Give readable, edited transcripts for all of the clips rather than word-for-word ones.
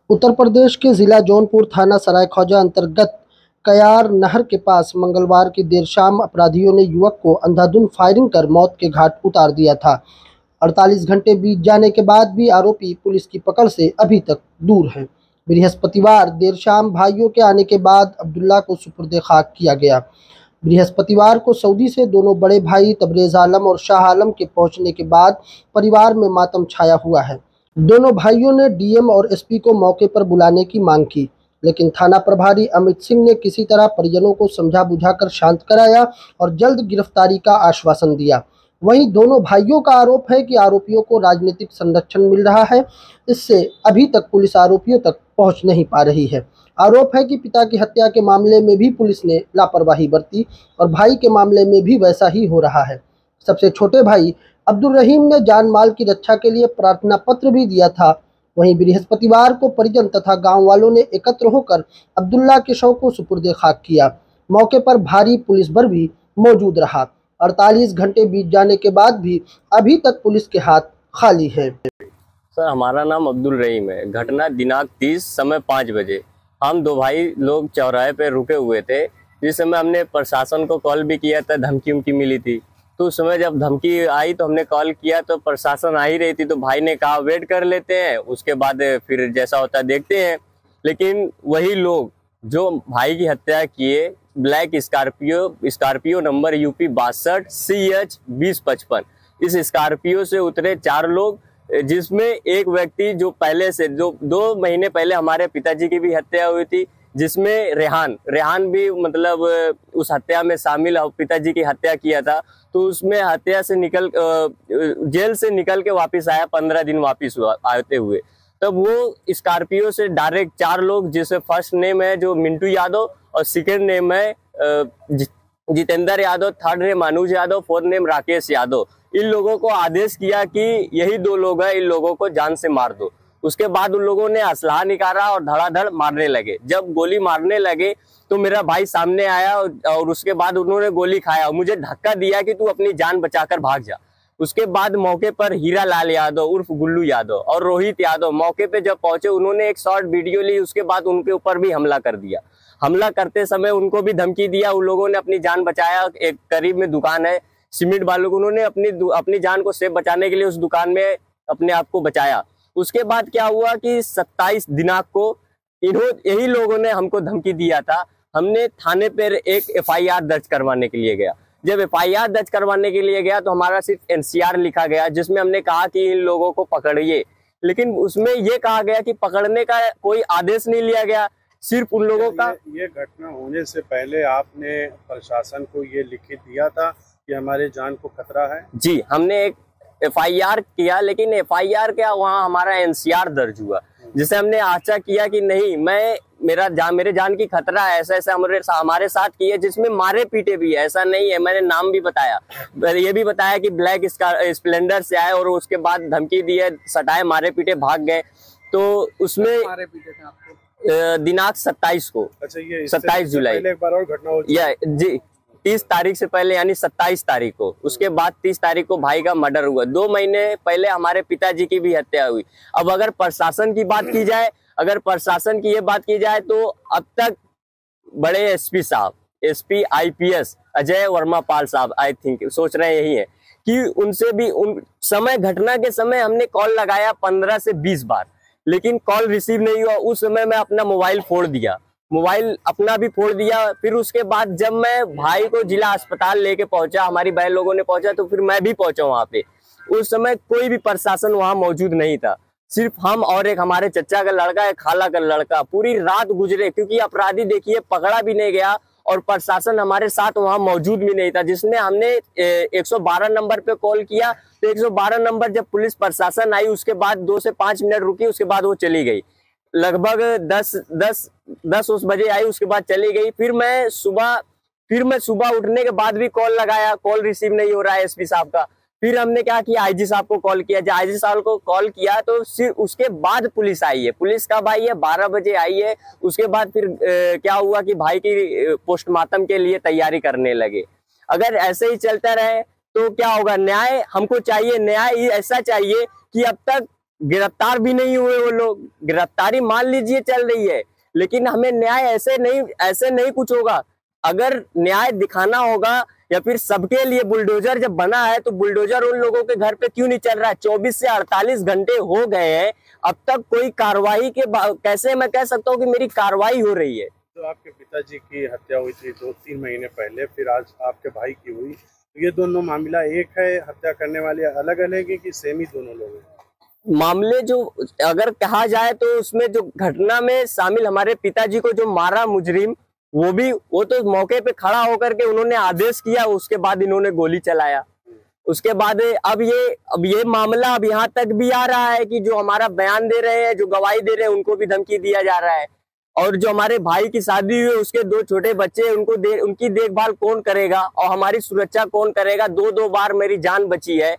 उत्तर प्रदेश के जिला जौनपुर थाना सरायख्वाजा अंतर्गत कयार नहर के पास मंगलवार की देर शाम अपराधियों ने युवक को अंधाधुंध फायरिंग कर मौत के घाट उतार दिया था। 48 घंटे बीत जाने के बाद भी आरोपी पुलिस की पकड़ से अभी तक दूर है। बृहस्पतिवार देर शाम भाइयों के आने के बाद अब्दुल्ला को सुपुर्द खाक किया गया। बृहस्पतिवार को सऊदी से दोनों बड़े भाई तबरेज आलम और शाह आलम के पहुंचने के बाद परिवार में मातम छाया हुआ है। दोनों भाइयों ने डीएम और एसपी को मौके पर बुलाने की मांग की, लेकिन थाना प्रभारी अमित सिंह ने किसी तरह परिजनों को समझा बुझाकर शांत कराया और जल्द गिरफ्तारी का आश्वासन दिया। वहीं दोनों भाइयों का आरोप है कि आरोपियों को राजनीतिक संरक्षण मिल रहा है, इससे अभी तक पुलिस आरोपियों तक पहुंच नहीं पा रही है। आरोप है कि पिता की हत्या के मामले में भी पुलिस ने लापरवाही बरती और भाई के मामले में भी वैसा ही हो रहा है। सबसे छोटे भाई अब्दुल रहीम ने जान माल की रक्षा के लिए प्रार्थना पत्र भी दिया था। वहीं बृहस्पतिवार को परिजन तथा गांव वालों ने एकत्र होकर अब्दुल्ला के शव को सुपुर्द खाक किया। मौके पर भारी पुलिस बल भी मौजूद रहा। 48 घंटे बीत जाने के बाद भी अभी तक पुलिस के हाथ खाली है। सर, हमारा नाम अब्दुल रहीम है। घटना दिनांक 30 समय 5 बजे हम दो भाई लोग चौराहे पे रुके हुए थे। जिस समय हमने प्रशासन को कॉल भी किया था, धमकी उमकी मिली थी, तो उस समय जब धमकी आई तो हमने कॉल किया तो प्रशासन आ ही रही थी। तो भाई ने कहा वेट कर लेते हैं, उसके बाद फिर जैसा होता है देखते हैं। लेकिन वही लोग जो भाई की हत्या किए, black Scorpio number UP 62 CH 2055, इस स्कॉर्पियो से उतरे 4 लोग, जिसमें एक व्यक्ति जो पहले से 2 महीने पहले हमारे पिताजी की भी हत्या हुई थी, जिसमें रेहान भी मतलब उस हत्या में शामिल, पिताजी की हत्या किया था। तो उसमें हत्या से जेल से निकल के वापस आया, 15 दिन वापस आते हुए। तब वो स्कॉर्पियो से डायरेक्ट 4 लोग, जिसे फर्स्ट नेम है जो मिंटू यादव और सेकंड नेम है जितेंद्र यादव, थर्ड नेम अनुज यादव, फोर्थ नेम राकेश यादव, इन लोगों को आदेश किया कि यही 2 लोग हैं, इन लोगों को जान से मार दो। उसके बाद उन लोगों ने असलाह निकाला और धड़ाधड़ मारने लगे। जब गोली मारने लगे तो मेरा भाई सामने आया और उसके बाद उन्होंने गोली खाया, मुझे धक्का दिया कि तू अपनी जान बचाकर भाग जा। उसके बाद मौके पर हीरा लाल यादव उर्फ गुल्लू यादव और रोहित यादव मौके पे जब पहुंचे, उन्होंने एक शॉर्ट वीडियो ली। उसके बाद उनके ऊपर भी हमला कर दिया। हमला करते समय उनको भी धमकी दिया। उन लोगों ने अपनी जान बचाया। एक करीब में दुकान है सीमेंट बालू, उन्होंने अपनी जान को सेफ बचाने के लिए उस दुकान में अपने आप को बचाया। उसके बाद क्या हुआ कि 27 दिनांक को यही लोगों ने हमको धमकी दिया था। हमने थाने पर एक FIR दर्ज करवाने के लिए गया। जब FIR दर्ज करवाने के लिए गया तो हमारा सिर्फ NCR लिखा गया, जिसमें हमने कहा कि इन लोगों को पकड़िए, लेकिन उसमें यह कहा गया कि पकड़ने का कोई आदेश नहीं लिया गया, सिर्फ उन लोगों का। ये घटना होने से पहले आपने प्रशासन को ये लिखित दिया था कि हमारे जान को खतरा है? जी, हमने एक FIR किया, लेकिन FIR क्या, वहाँ हमारा NCR दर्ज हुआ, जिसे हमने आशा किया कि नहीं, मेरे जान की खतरा है, ऐसा ऐसा हमारे साथ किए, जिसमें मारे पीटे भी है, ऐसा नहीं है। मैंने नाम भी बताया, ये भी बताया कि ब्लैक स्प्लेंडर से आए और उसके बाद धमकी दी है, सटाए, मारे पीटे, भाग गए। तो उसमें मारे पीटे थे आपको दिनांक 27 को। अच्छा, ये 27 जुलाई एक बार और घटना हो जी, 30 तारीख से पहले यानी 27 तारीख को। उसके बाद 30 तारीख को भाई का मर्डर हुआ। 2 महीने पहले हमारे पिताजी की भी हत्या हुई। अब अगर प्रशासन की बात की जाए, ये बात की जाए तो अब तक बड़े SP साहब, SP IPS अजय वर्मा पाल साहब, आई थिंक सोच रहे यही है कि उनसे भी घटना के समय हमने कॉल लगाया 15 से 20 बार, लेकिन कॉल रिसीव नहीं हुआ। उस समय मैं अपना मोबाइल फोड़ दिया। फिर उसके बाद जब मैं भाई को जिला अस्पताल लेके पहुंचा, हमारी बहन लोगों ने पहुंचा, तो फिर मैं भी पहुंचा वहां पे। उस समय कोई भी प्रशासन वहां मौजूद नहीं था, सिर्फ हम और एक हमारे चचा का लड़का, एक खाला का लड़का। पूरी रात गुजरे, क्योंकि अपराधी देखिए पकड़ा भी नहीं गया और प्रशासन हमारे साथ वहां मौजूद भी नहीं था। जिसमें हमने 112 नंबर पे कॉल किया, तो 112 नंबर जब पुलिस प्रशासन आई, उसके बाद 2 से 5 मिनट रुकी, उसके बाद वो चली गई। लगभग 10 उस बजे आई, उसके बाद चली गई। फिर मैं सुबह उठने के बाद भी कॉल लगाया, कॉल रिसीव नहीं हो रहा है SP साहब का। फिर हमने क्या किया, IG साहब को कॉल किया। जब IG साहब को कॉल किया तो सिर्फ उसके बाद पुलिस आई है। पुलिस कब आई है? 12 बजे आई है। उसके बाद फिर क्या हुआ कि भाई की पोस्टमार्टम के लिए तैयारी करने लगे। अगर ऐसे ही चलता रहे तो क्या होगा? न्याय हमको चाहिए, न्याय ऐसा चाहिए कि अब तक गिरफ्तार भी नहीं हुए वो लोग। गिरफ्तारी मान लीजिए चल रही है, लेकिन हमें न्याय ऐसे नहीं कुछ होगा। अगर न्याय दिखाना होगा या फिर सबके लिए बुलडोजर जब बना है तो बुलडोजर उन लोगों के घर पे क्यों नहीं चल रहा है? 24 से 48 घंटे हो गए हैं, अब तक कोई कार्रवाई के कैसे मैं कह सकता हूँ कि मेरी कार्रवाई हो रही है? तो आपके पिताजी की हत्या हुई थी 2-3 महीने पहले, फिर आज आपके भाई की हुई, तो ये दोनों मामला एक है? हत्या करने वाले अलग अलग है कि सेम ही दोनों लोग हैं? मामले जो अगर कहा जाए तो उसमें जो घटना में शामिल हमारे पिताजी को जो मारा मुजरिम, वो तो मौके पे खड़ा होकर के उन्होंने आदेश किया, उसके बाद इन्होंने गोली चलाया। उसके बाद अब ये मामला अब यहाँ तक भी आ रहा है कि जो हमारा बयान दे रहे हैं, जो गवाही दे रहे हैं, उनको भी धमकी दिया जा रहा है। और जो हमारे भाई की शादी हुई, उसके 2 छोटे बच्चे, उनकी देखभाल कौन करेगा और हमारी सुरक्षा कौन करेगा? 2-2 बार मेरी जान बची है,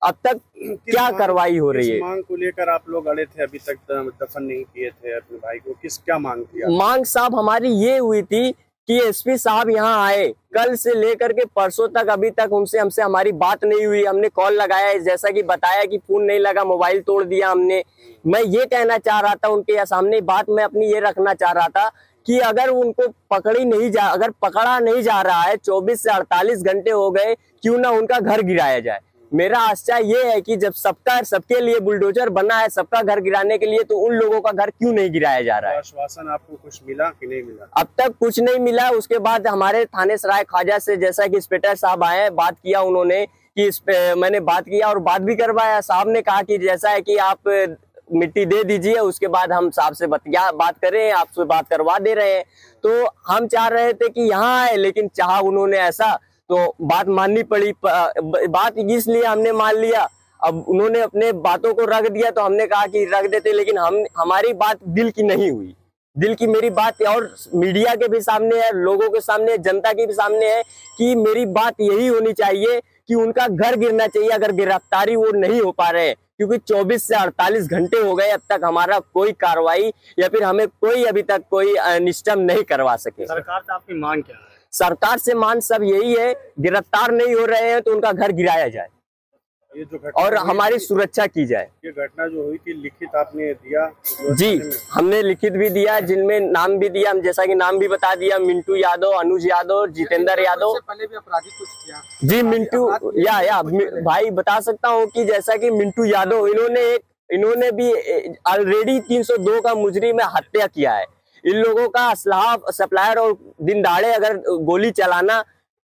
अब तक क्या कार्रवाई हो रही है? मांग को लेकर आप लोग अड़े थे, अभी तक दफन नहीं किए थे अपने भाई को, क्या मांग थी? मांग साहब हमारी ये हुई थी कि एसपी साहब यहाँ आए, कल से लेकर के परसों तक अभी तक हमसे हमारी बात नहीं हुई। हमने कॉल लगाया, जैसा कि बताया कि फोन नहीं लगा, मोबाइल तोड़ दिया हमने। मैं ये कहना चाह रहा था उनके सामने, बात मैं अपनी ये रखना चाह रहा था कि अगर उनको अगर पकड़ा नहीं जा रहा है, 24 से 48 घंटे हो गए, क्यों ना उनका घर गिराया जाए। मेरा आशा ये है कि जब सबके लिए बुलडोजर बना है, सबका घर गिराने के लिए, तो उन लोगों का घर क्यों नहीं गिराया जा रहा है? आश्वासन आपको कुछ मिला कि नहीं मिला? अब तक कुछ नहीं मिला। उसके बाद हमारे थाने सराय ख्वाजा से जैसा कि इंस्पेक्टर साहब आए, बात किया उन्होंने कि मैंने बात किया और बात भी करवाया। साहब ने कहा कि जैसा है कि आप मिट्टी दे दीजिए, उसके बाद हम साहब से बात करें, आपसे बात करवा दे रहे हैं। तो हम चाह रहे थे कि यहाँ आए, लेकिन चाहा उन्होंने ऐसा, तो बात माननी पड़ी। बात इसलिए हमने मान लिया, अब उन्होंने अपने बातों को रख दिया तो हमने कहा कि रख देते, लेकिन हमारी बात दिल की नहीं हुई। दिल की मेरी बात और मीडिया के भी सामने है, लोगों के सामने, जनता के भी सामने है कि मेरी बात यही होनी चाहिए कि उनका घर गिरना चाहिए अगर गिरफ्तारी वो नहीं हो पा रहे हैं, क्योंकि 24 से 48 घंटे हो गए, अब तक हमारा कोई कार्रवाई या फिर हमें कोई अभी तक कोई निष्ठम नहीं करवा सके। सरकार से आपकी मांग क्या है? सरकार से मांग सब यही है, गिरफ्तार नहीं हो रहे हैं तो उनका घर गिराया जाए ये जो घटना और हमारी सुरक्षा की जाए। ये घटना जो हुई थी, लिखित आपने दिया? जी, हमने लिखित भी दिया, जिनमें नाम भी दिया, हम जैसा कि नाम भी बता दिया, मिंटू यादव, अनुज यादव, जितेंद्र यादव। पहले भी अपराधी कुछ किया? जी, मिंटू या भाई बता सकता हूँ कि जैसा कि मिंटू यादव, इन्होंने भी ऑलरेडी 302 का मुजरिम हत्या किया है। इन लोगों का असलाह सप्लायर और दिन दहाड़े अगर गोली चलाना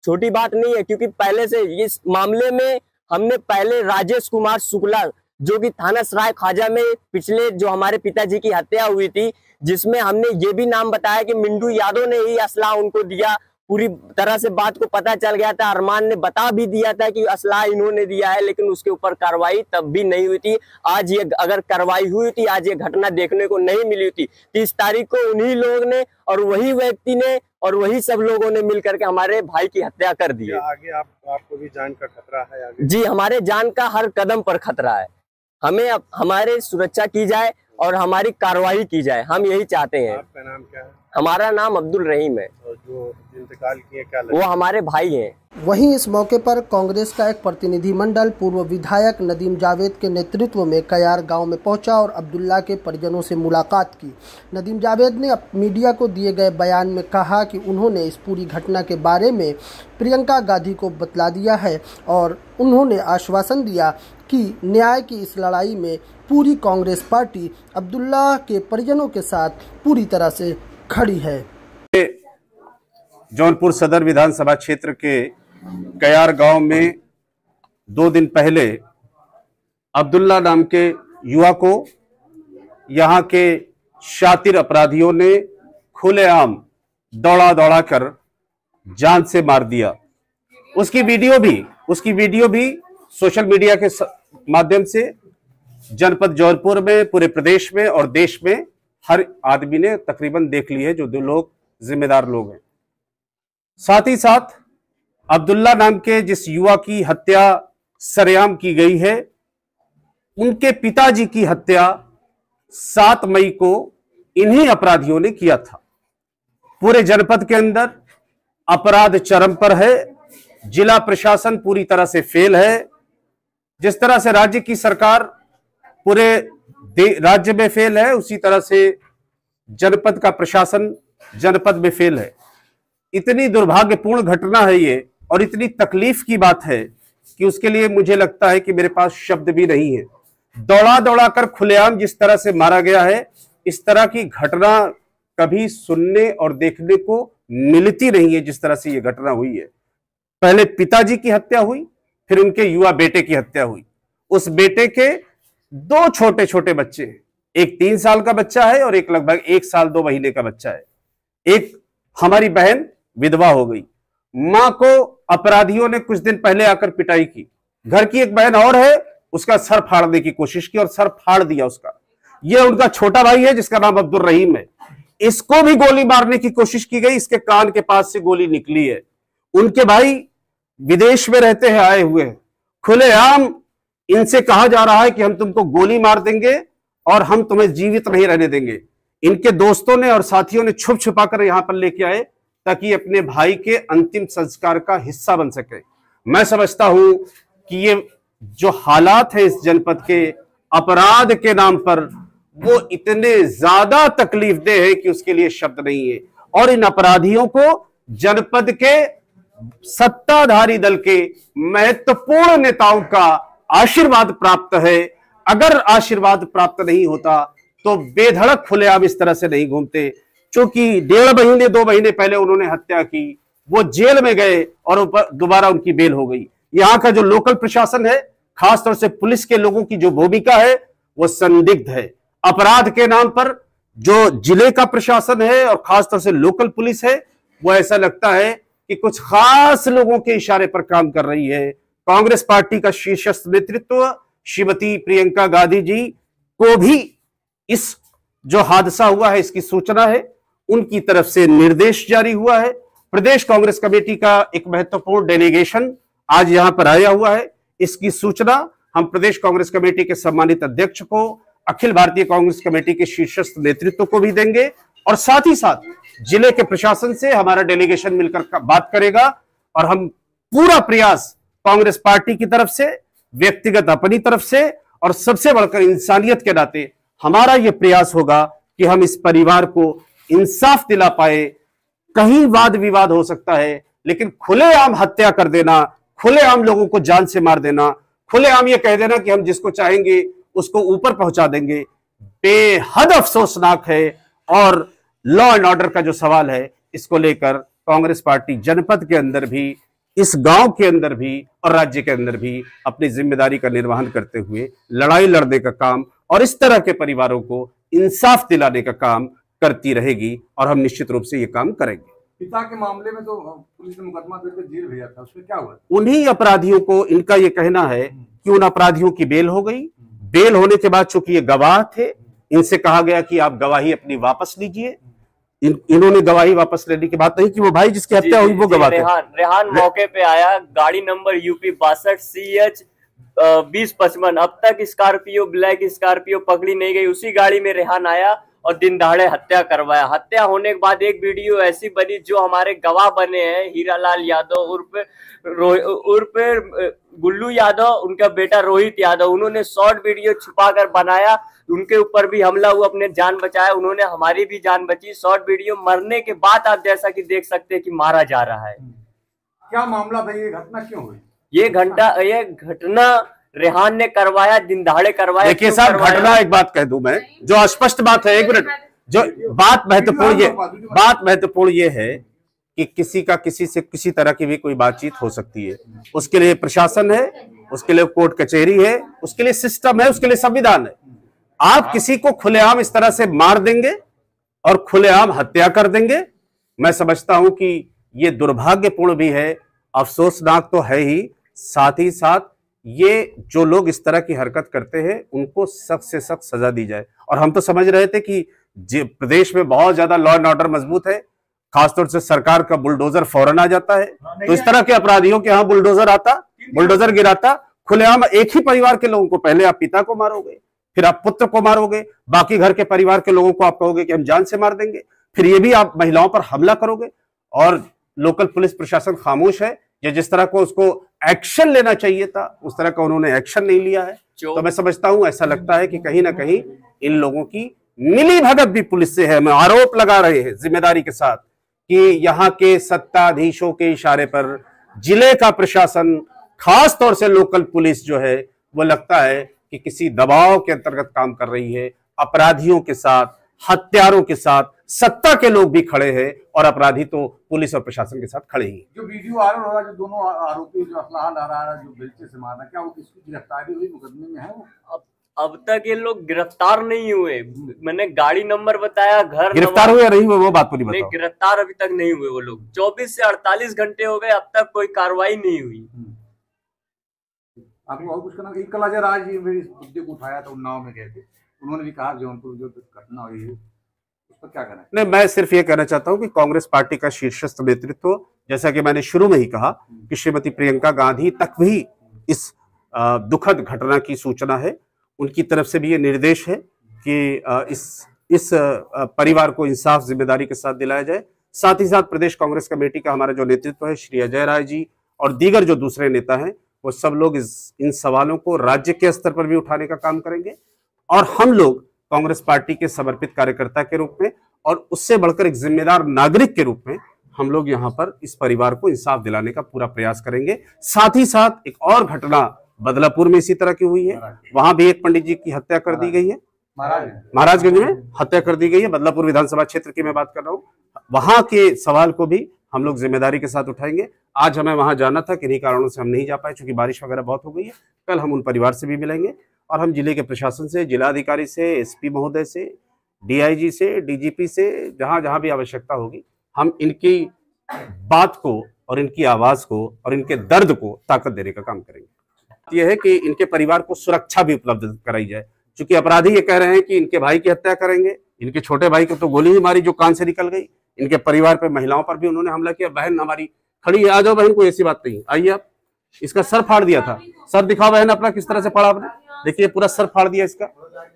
छोटी बात नहीं है, क्योंकि पहले से इस मामले में हमने पहले राजेश कुमार शुक्ला, जो कि थाना सराय ख्वाजा में पिछले जो हमारे पिताजी की हत्या हुई थी, जिसमें हमने ये भी नाम बताया कि मिंटू यादव ने ही असलाह उनको दिया। पूरी तरह से बात को पता चल गया था, अरमान ने बता भी दिया था कि असलाह इन्होंने दिया है, लेकिन उसके ऊपर कार्रवाई तब भी नहीं हुई थी। आज ये अगर कार्रवाई हुई थी, आज ये घटना देखने को नहीं मिली थी। 30 तारीख को उन्हीं लोग ने और वही व्यक्ति ने और वही सब लोगों ने मिलकर के हमारे भाई की हत्या कर दी है। आगे आपको भी जान का खतरा है आगे? जी, हमारे जान का हर कदम पर खतरा है। हमें हमारे सुरक्षा की जाए और हमारी कार्रवाई की जाए, हम यही चाहते हैं। आपका नाम क्या है? हमारा नाम अब्दुल रहीम है। और जो इंतकाल किए क्या वो हमारे भाई हैं। वहीं इस मौके पर कांग्रेस का एक प्रतिनिधिमंडल पूर्व विधायक नदीम जावेद के नेतृत्व में कयार गांव में पहुंचा और अब्दुल्ला के परिजनों से मुलाकात की। नदीम जावेद ने मीडिया को दिए गए बयान में कहा कि उन्होंने इस पूरी घटना के बारे में प्रियंका गांधी को बतला दिया है और उन्होंने आश्वासन दिया कि न्याय की इस लड़ाई में पूरी कांग्रेस पार्टी अब्दुल्ला के परिजनों के साथ पूरी तरह से खड़ी है। जौनपुर सदर विधानसभा क्षेत्र के कयार गांव में 2 दिन पहले अब्दुल्ला नाम के युवा को यहां के शातिर अपराधियों ने खुलेआम दौड़ा कर जान से मार दिया। उसकी वीडियो भी सोशल मीडिया के माध्यम से जनपद जौनपुर में, पूरे प्रदेश में और देश में हर आदमी ने तकरीबन देख ली है, जो 2 लोग जिम्मेदार लोग हैं। साथ ही साथ अब्दुल्ला नाम के जिस युवा की हत्या सरेआम की गई है, उनके पिताजी की हत्या 7 मई को इन्हीं अपराधियों ने किया था। पूरे जनपद के अंदर अपराध चरम पर है, जिला प्रशासन पूरी तरह से फेल है। जिस तरह से राज्य की सरकार पूरे राज्य में फेल है, उसी तरह से जनपद का प्रशासन जनपद में फेल है। इतनी दुर्भाग्यपूर्ण घटना है ये, और इतनी तकलीफ की बात है कि उसके लिए मुझे लगता है कि मेरे पास शब्द भी नहीं है। दौड़ा दौड़ा कर खुलेआम जिस तरह से मारा गया है, इस तरह की घटना कभी सुनने और देखने को मिलती नहीं है। जिस तरह से ये घटना हुई है, पहले पिताजी की हत्या हुई, फिर उनके युवा बेटे की हत्या हुई। उस बेटे के 2 छोटे छोटे बच्चे हैं, एक 3 साल का बच्चा है और एक लगभग 1 साल 2 महीने का बच्चा है। एक हमारी बहन विधवा हो गई। मां को अपराधियों ने कुछ दिन पहले आकर पिटाई की। घर की एक बहन और है, उसका सर फाड़ने की कोशिश की और सर फाड़ दिया उसका। यह उनका छोटा भाई है जिसका नाम अब्दुल रहीम है। इसको भी गोली मारने की कोशिश की गई, इसके कान के पास से गोली निकली है। उनके भाई विदेश में रहते हैं, आए हुए हैं। खुलेआम इनसे कहा जा रहा है कि हम तुमको गोली मार देंगे और हम तुम्हें जीवित नहीं रहने देंगे। इनके दोस्तों ने और साथियों ने छुप छुपा कर यहां पर लेके आए ताकि अपने भाई के अंतिम संस्कार का हिस्सा बन सके। मैं समझता हूं कि ये जो हालात है इस जनपद के अपराध के नाम पर, वो इतने ज्यादा तकलीफदेह है कि उसके लिए शब्द नहीं है। और इन अपराधियों को जनपद के सत्ताधारी दल के महत्वपूर्ण नेताओं का आशीर्वाद प्राप्त है। अगर आशीर्वाद प्राप्त नहीं होता तो बेधड़क खुलेआम इस तरह से नहीं घूमते। क्योंकि 1.5 महीने 2 महीने पहले उन्होंने हत्या की, वो जेल में गए और दोबारा उनकी बेल हो गई। यहां का जो लोकल प्रशासन है, खासतौर से पुलिस के लोगों की जो भूमिका है, वो संदिग्ध है। अपराध के नाम पर जो जिले का प्रशासन है और खासतौर से लोकल पुलिस है, वो ऐसा लगता है कि कुछ खास लोगों के इशारे पर काम कर रही है। कांग्रेस पार्टी का शीर्षस्थ नेतृत्व श्रीमती प्रियंका गांधी जी को भी इस जो हादसा हुआ है इसकी सूचना है, उनकी तरफ से निर्देश जारी हुआ है। प्रदेश कांग्रेस कमेटी का एक महत्वपूर्ण डेलीगेशन आज यहां पर आया हुआ है। इसकी सूचना हम प्रदेश कांग्रेस कमेटी के सम्मानित अध्यक्ष को, अखिल भारतीय कांग्रेस कमेटी के शीर्षस्थ नेतृत्व को भी देंगे, और साथ ही साथ जिले के प्रशासन से हमारा डेलीगेशन मिलकर बात करेगा। और हम पूरा प्रयास कांग्रेस पार्टी की तरफ से, व्यक्तिगत अपनी तरफ से, और सबसे बढ़कर इंसानियत के नाते हमारा यह प्रयास होगा कि हम इस परिवार को इंसाफ दिला पाए। कहीं वाद विवाद हो सकता है, लेकिन खुलेआम हत्या कर देना, खुलेआम लोगों को जान से मार देना, खुलेआम ये कह देना कि हम जिसको चाहेंगे उसको ऊपर पहुंचा देंगे, बेहद अफसोसनाक है। और लॉ एंड ऑर्डर का जो सवाल है, इसको लेकर कांग्रेस पार्टी जनपद के अंदर भी, इस गांव के अंदर भी और राज्य के अंदर भी अपनी जिम्मेदारी का निर्वहन करते हुए लड़ाई लड़ने का काम और इस तरह के परिवारों को इंसाफ दिलाने का काम करती रहेगी। और हम निश्चित रूप से ये काम करेंगे। पिता के मामले में तो पुलिस ने मुकदमा दर्ज कर जेल भेजा था, उसमें क्या हुआ? उन्हीं अपराधियों को, इनका ये कहना है कि उन अपराधियों की बेल हो गई। बेल होने के बाद चूंकि ये गवाह थे, इनसे कहा गया कि आप गवाही अपनी वापस लीजिए। इन्होंने गवाही वापस लेने की बात नहीं कि वो भाई जिसकी हत्या हुई वो गवाह थे। रेहान मौके पे आया, गाड़ी नंबर यूपी 62 CH 2055। अब तक स्कॉर्पियो, ब्लैक स्कॉर्पियो पकड़ी नहीं गई। उसी गाड़ी में रेहान आया और दिन दहाड़े हत्या करवाया। हत्या होने के बाद एक वीडियो ऐसी बनी, जो हमारे गवाह बने हैं, हीरालाल यादव उर्फ गुल्लू यादव, उनका बेटा रोहित यादव, उन्होंने शॉर्ट वीडियो छुपा कर बनाया। उनके ऊपर भी हमला हुआ, अपने जान बचाया, उन्होंने हमारी भी जान बची। शॉर्ट वीडियो मरने के बाद आप जैसा कि देख सकते हैं कि मारा जा रहा है। क्या मामला था, ये घटना क्यों हुई? ये घटना रेहान ने करवाया, दिन दहाड़े करवाया। देखिए साहब, घटना एक बात कह दूं मैं, जो स्पष्ट बात है, 1 मिनट, जो बात महत्वपूर्ण ये है कि किसी का किसी से किसी तरह की भी कोई बातचीत हो सकती है। उसके लिए प्रशासन है, उसके लिए कोर्ट कचहरी है, उसके लिए सिस्टम है, उसके लिए संविधान है। आप किसी को खुलेआम इस तरह से मार देंगे और खुलेआम हत्या कर देंगे, मैं समझता हूं कि ये दुर्भाग्यपूर्ण भी है, अफसोसनाक तो है ही। साथ ही साथ ये जो लोग इस तरह की हरकत करते हैं, उनको सख्त से सख्त सजा दी जाए। और हम तो समझ रहे थे कि प्रदेश में बहुत ज्यादा लॉ एंड ऑर्डर मजबूत है, खासतौर से सरकार का बुलडोजर फौरन आ जाता है, तो इस तरह के अपराधियों के यहाँ बुलडोजर आता, बुलडोजर गिराता। खुलेआम एक ही परिवार के लोगों को, पहले आप पिता को मारोगे, फिर आप पुत्र को मारोगे, बाकी घर के परिवार के लोगों को आप कहोगे कि हम जान से मार देंगे, फिर ये भी आप महिलाओं पर हमला करोगे। और लोकल पुलिस प्रशासन खामोश है। या जिस तरह को उसको एक्शन लेना चाहिए था, उस तरह का उन्होंने एक्शन नहीं लिया है। तो मैं समझता हूं, ऐसा लगता है कि कहीं ना कहीं इन लोगों की मिली भगत भी पुलिस से है। मैं आरोप लगा रहे हैं जिम्मेदारी के साथ कि यहाँ के सत्ताधीशों के इशारे पर जिले का प्रशासन, खास तौर से लोकल पुलिस जो है, वो लगता है कि किसी दबाव के अंतर्गत काम कर रही है। अपराधियों के साथ, हत्यारों के साथ सत्ता के लोग भी खड़े हैं और अपराधी तो पुलिस और प्रशासन के साथ खड़े ही। जो वीडियो वायरल हो रहा है, जो दोनों आरोपी जो असलाह ला रहा है, जो बेलचे से मारना, क्या वो किसकी गिरफ्तारी हुई, मुकदमे में है वो? अब तक ये लोग गिरफ्तार नहीं हुए। मैंने गाड़ी नंबर बताया, घर गिरफ्तार हुए या नहीं हुए वो बात पूरी बताओ। गिरफ्तार अभी तक नहीं हुए वो लोग। 24 से 48 घंटे हो गए, अब तक कोई कार्रवाई नहीं हुई। आपको और कुछ करना? कल अजय राज जी मेरी मुद्दे को उठाया था, उन्नाव में गए थे, उन्होंने भी कहा जौनपुर जो घटना हुई है उस पर क्या कहना है? नहीं, मैं सिर्फ ये कहना चाहता हूं कि कांग्रेस पार्टी का शीर्षस्थ नेतृत्व, जैसा कि मैंने शुरू में ही कहा कि श्रीमती प्रियंका गांधी तक भी इस दुखद घटना की सूचना है। उनकी तरफ से भी ये निर्देश है कि इस परिवार को इंसाफ जिम्मेदारी के साथ दिलाया जाए। साथ ही साथ प्रदेश कांग्रेस कमेटी का हमारा जो नेतृत्व है, श्री अजय राय जी और दीगर जो दूसरे नेता हैं, वो सब लोग इन सवालों को राज्य के स्तर पर भी उठाने का काम करेंगे। और हम लोग कांग्रेस पार्टी के समर्पित कार्यकर्ता के रूप में और उससे बढ़कर एक जिम्मेदार नागरिक के रूप में हम लोग यहाँ पर इस परिवार को इंसाफ दिलाने का पूरा प्रयास करेंगे। साथ ही साथ एक और घटना बदलापुर में इसी तरह की हुई है, वहां भी एक पंडित जी की हत्या कर दी गई है, महाराजगंज में हत्या कर दी गई है। बदलापुर विधानसभा क्षेत्र की मैं बात कर रहा हूँ। वहां के सवाल को भी हम लोग जिम्मेदारी के साथ उठाएंगे। आज हमें वहां जाना था, किन्हीं कारणों से हम नहीं जा पाए क्योंकि बारिश वगैरह बहुत हो गई है। कल हम उन परिवार से भी मिलेंगे और हम जिले के प्रशासन से, जिलाधिकारी से, एसपी महोदय से, डीआईजी से, डीजीपी से, जहां जहां भी आवश्यकता होगी, हम इनकी बात को और इनकी आवाज को और इनके दर्द को ताकत देने का काम करेंगे। यह है कि इनके परिवार को सुरक्षा भी उपलब्ध कराई जाए, क्योंकि अपराधी ये कह रहे हैं कि इनके भाई की हत्या करेंगे। इनके छोटे भाई को तो गोली ही मारी जो कान से निकल गई। इनके परिवार पर, महिलाओं पर भी उन्होंने हमला किया। बहन हमारी खड़ी है, आ जाओ बहन, कोई ऐसी बात नहीं, आइए आप। इसका सर फाड़ दिया था। सर दिखाओ बहन अपना, किस तरह से फाड़ा आपने, देखिए पूरा सर फाड़ दिया इसका।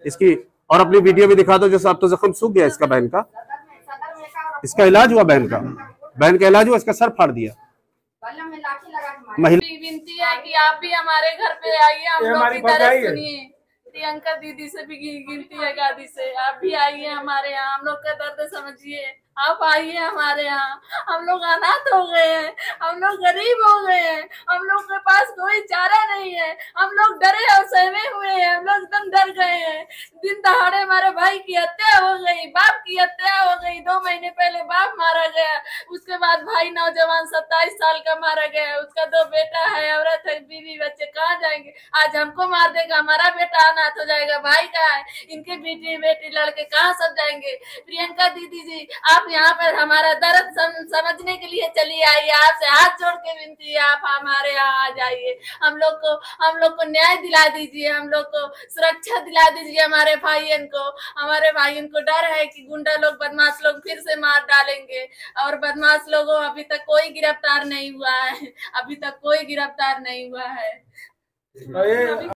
इसकी और अपनी वीडियो भी दिखा दो, जैसे अब तो जख्म सूख गया इसका, बहन का। इसका इलाज हुआ, बहन का इलाज हुआ, इसका सर फाड़ दिया। महिला विनती है कि आप भी हमारे घर पे आइए, हम लोग की दर्द सुनिए। प्रियंका दीदी से भी गिनती है, गादी से आप भी आइए हमारे यहाँ, हम लोग का दर्द समझिए। आप आइए हमारे यहाँ। हम लोग अनाथ हो गए हैं, हम लोग गरीब हो गए हैं, हम लोग के पास कोई चारा नहीं है, हम लोग डरे और सहमे हुए हैं, हम लोग एकदम डर गए हैं। दिन दहाड़े हमारे भाई की हत्या हो गई, बाप की हत्या हो गई। 2 महीने पहले बाप मारा गया, उसके बाद भाई नौजवान 27 साल का मारा गया। उसका 2 बेटा है, औरत है, बीवी बच्चे, कहाँ जाएंगे? आज हमको मार देगा, हमारा बेटा अनाथ हो जाएगा। भाई कहाँ है? इनके बेटी लड़के कहाँ सब जाएंगे? प्रियंका दीदी जी, आप यहाँ पर हमारा दर्द समझने के लिए चलिए आइए। आपसे हाथ जोड़ के विनती है, आप हमारे यहाँ आ जाइए। हम लोग को न्याय दिला दीजिए, हम लोग को सुरक्षा दिला दीजिए। हमारे भाइयों को डर है कि गुंडा लोग, बदमाश लोग फिर से मार डालेंगे। और बदमाश लोगों अभी तक कोई गिरफ्तार नहीं हुआ है, अभी तक कोई गिरफ्तार नहीं हुआ है।